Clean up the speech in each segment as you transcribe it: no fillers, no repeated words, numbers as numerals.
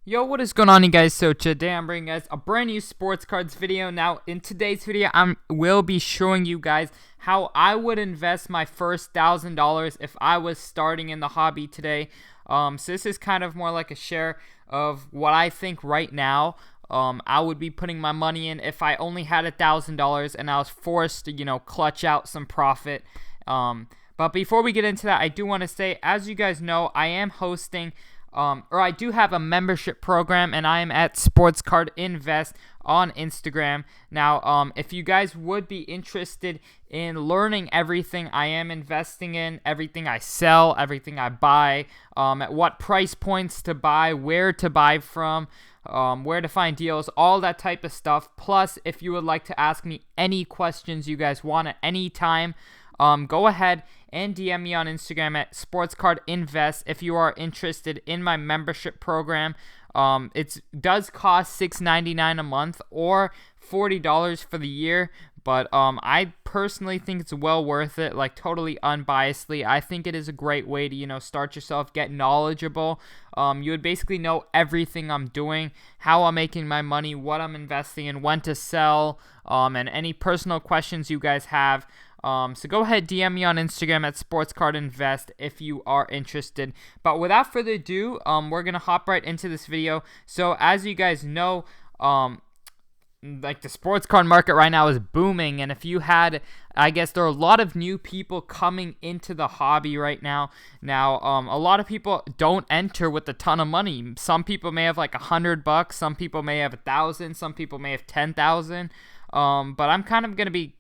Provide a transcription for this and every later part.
Yo, what is going on, you guys? So today I'm bringing you guys a brand new sports cards video. Now, in today's video, I will be showing you guys how I would invest my first $1,000 if I was starting in the hobby today. So this is kind of more like a share of what I think right now. I would be putting my money in if I only had $1,000 and I was forced to, clutch out some profit. But before we get into that, I do want to say, as you guys know, I am hosting or I do have a membership program, and I am at Sports Card Invest on Instagram. Now, if you guys would be interested in learning everything I am investing in, everything I sell, everything I buy, at what price points to buy, where to buy from, where to find deals, all that type of stuff. Plus, if you would like to ask me any questions you guys want at any time, go ahead and DM me on Instagram at SportsCardInvest if you are interested in my membership program. It does cost $6.99 a month or $40 for the year, but I personally think it's well worth it, like totally unbiasedly. I think it is a great way to, start yourself, get knowledgeable. You would basically know everything I'm doing, how I'm making my money, what I'm investing in, when to sell, and any personal questions you guys have. So go ahead, DM me on Instagram at SportsCardInvest if you are interested. But without further ado, we're going to hop right into this video. So as you guys know, like the sports card market right now is booming. And if you had, I guess there are a lot of new people coming into the hobby right now. Now, a lot of people don't enter with a ton of money. Some people may have like $100. Some people may have 1,000. Some people may have 10,000. But I'm kind of going to be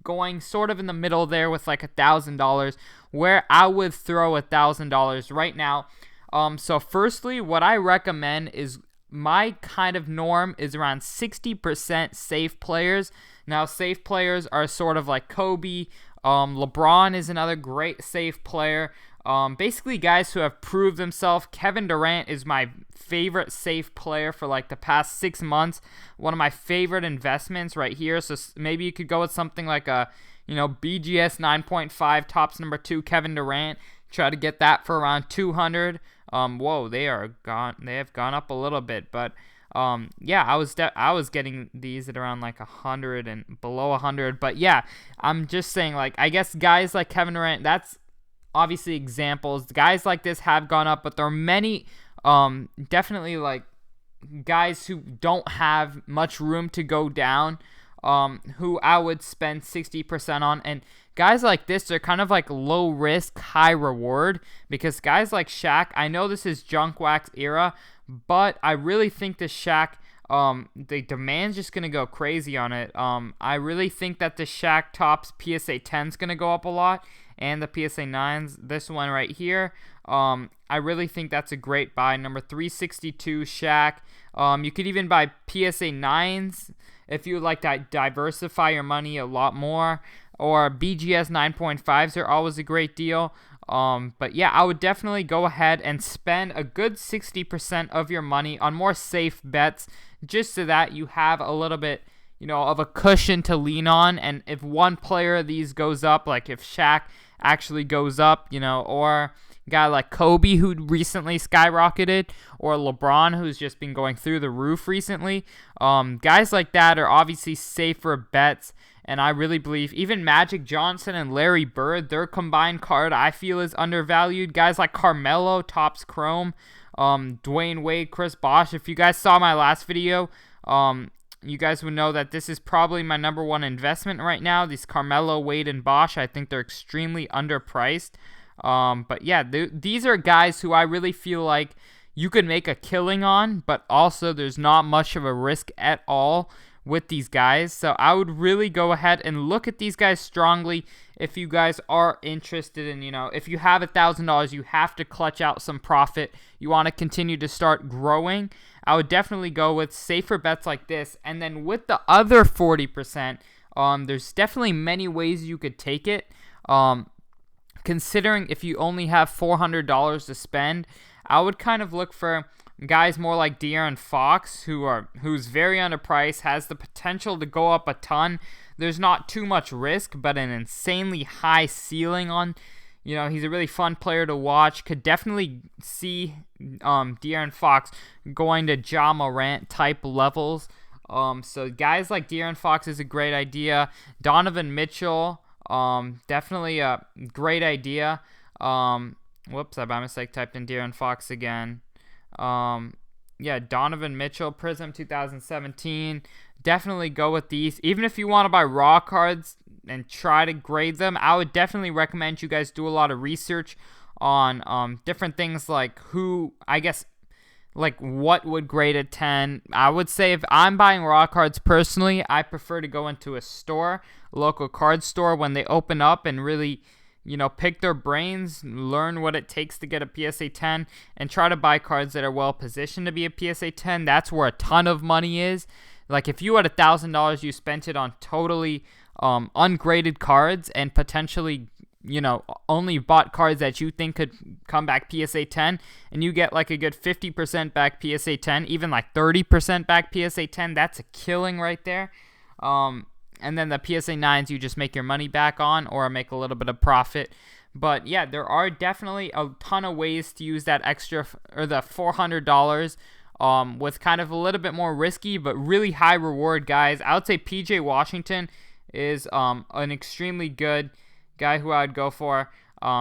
going sort of in the middle there with like $1,000, where I would throw $1,000 right now. So firstly, what I recommend is my kind of norm is around 60% safe players. Now, safe players are sort of like Kobe. LeBron is another great safe player. Basically guys who have proved themselves. Kevin Durant is my favorite safe player for like the past 6 months. One of my favorite investments right here. So maybe you could go with something like a, BGS 9.5 tops number 2 Kevin Durant. Try to get that for around 200. Whoa, they have gone up a little bit, but yeah, I was getting these at around like 100 and below 100. But yeah, I'm just saying, like, I guess guys like Kevin Durant, that's obviously examples. Guys like this have gone up, but there are many definitely like guys who don't have much room to go down, who I would spend 60% on. And guys like this are kind of like low risk, high reward, because guys like Shaq, I know this is junk wax era, but I really think the Shaq, the demand's just going to go crazy on it. I really think that the Shaq Topps PSA 10 is going to go up a lot, and the PSA 9s, this one right here. I really think that's a great buy. Number 362 Shaq. You could even buy PSA 9s if you would like to diversify your money a lot more. Or BGS 9.5s are always a great deal. But yeah, I would definitely go ahead and spend a good 60% of your money on more safe bets, just so that you have a little bit, of a cushion to lean on. And if one player of these goes up, like if Shaq actually goes up, or a guy like Kobe who recently skyrocketed, or LeBron who's just been going through the roof recently, guys like that are obviously safer bets. And I really believe even Magic Johnson and Larry Bird, their combined card I feel is undervalued. Guys like Carmelo, Topps Chrome, Dwayne Wade, Chris Bosh. If you guys saw my last video, you guys would know that this is probably my number one investment right now. These Carmelo, Wade, and Bosh, I think they're extremely underpriced. But yeah, these are guys who I really feel like you could make a killing on, but also there's not much of a risk at all with these guys. So I would really go ahead and look at these guys strongly if you guys are interested in, if you have $1,000, you have to clutch out some profit. You want to continue to start growing. I would definitely go with safer bets like this. And then with the other 40%, there's definitely many ways you could take it. Considering if you only have $400 to spend, I would kind of look for guys more like De'Aaron Fox, who's very underpriced, has the potential to go up a ton. There's not too much risk, but an insanely high ceiling on, he's a really fun player to watch. Could definitely see De'Aaron Fox going to Ja Morant type levels. So guys like De'Aaron Fox is a great idea. Donovan Mitchell, definitely a great idea. Whoops, I by mistake typed in De'Aaron Fox again. Yeah, Donovan Mitchell, Prism 2017. Definitely go with these. Even if you want to buy raw cards and try to grade them, I would definitely recommend you guys do a lot of research on different things like what would grade a 10. I would say if I'm buying raw cards personally, I prefer to go into a store, a local card store, when they open up and really, pick their brains, learn what it takes to get a PSA 10, and try to buy cards that are well positioned to be a PSA 10. That's where a ton of money is. Like if you had $1,000, you spent it on totally ungraded cards and potentially, only bought cards that you think could come back PSA 10, and you get like a good 50% back PSA 10, even like 30% back PSA 10. That's a killing right there. And then the PSA 9s you just make your money back on or make a little bit of profit. But yeah, there are definitely a ton of ways to use that extra or the $400 with kind of a little bit more risky but really high reward guys. I would say PJ Washington is an extremely good guy who I would go for.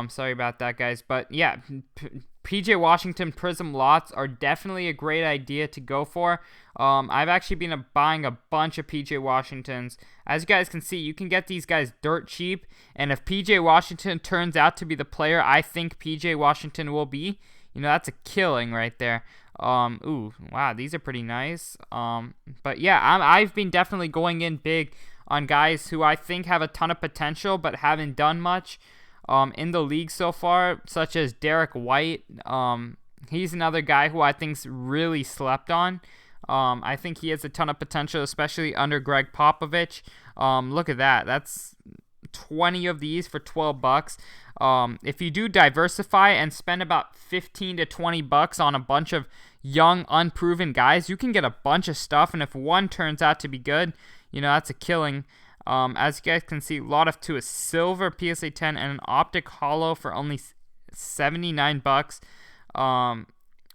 Sorry about that, guys. But yeah, PJ Washington Prism lots are definitely a great idea to go for. I've actually been buying a bunch of PJ Washingtons. As you guys can see, you can get these guys dirt cheap. And if PJ Washington turns out to be the player I think PJ Washington will be, that's a killing right there. Ooh, wow, these are pretty nice. But yeah, I've been definitely going in big on guys who I think have a ton of potential but haven't done much in the league so far, such as Derek White. He's another guy who I think's really slept on. I think he has a ton of potential, especially under Greg Popovich. Look at that. That's 20 of these for $12. If you do diversify and spend about 15 to 20 bucks on a bunch of young, unproven guys, you can get a bunch of stuff. And if one turns out to be good, that's a killing. As you guys can see, lot of two is silver PSA 10 and an optic holo for only 79 bucks.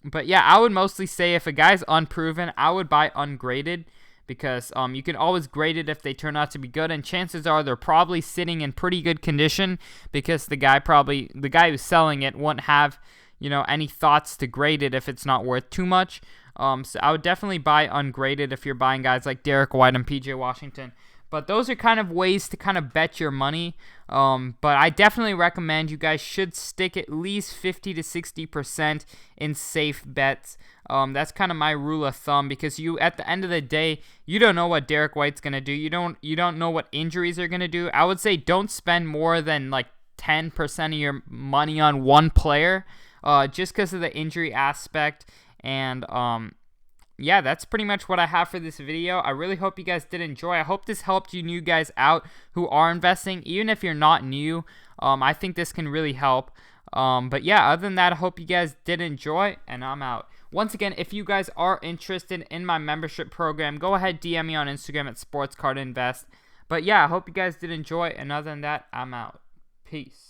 But yeah, I would mostly say if a guy's unproven, I would buy ungraded, because you can always grade it if they turn out to be good, and chances are they're probably sitting in pretty good condition, because the guy who's selling it won't have any thoughts to grade it if it's not worth too much. So I would definitely buy ungraded if you're buying guys like Derek White and PJ Washington. But those are kind of ways to kind of bet your money. But I definitely recommend you guys should stick at least 50 to 60% in safe bets. That's kind of my rule of thumb, because at the end of the day, you don't know what Derek White's going to do. You don't know what injuries are going to do. I would say don't spend more than like 10% of your money on one player, just because of the injury aspect. And yeah, that's pretty much what I have for this video. I really hope you guys did enjoy. I hope this helped you new guys out who are investing. Even if you're not new, I think this can really help. But yeah, other than that, I hope you guys did enjoy, and I'm out. Once again, if you guys are interested in my membership program, go ahead, DM me on Instagram at SportsCardInvest. But yeah, I hope you guys did enjoy, and other than that, I'm out. Peace.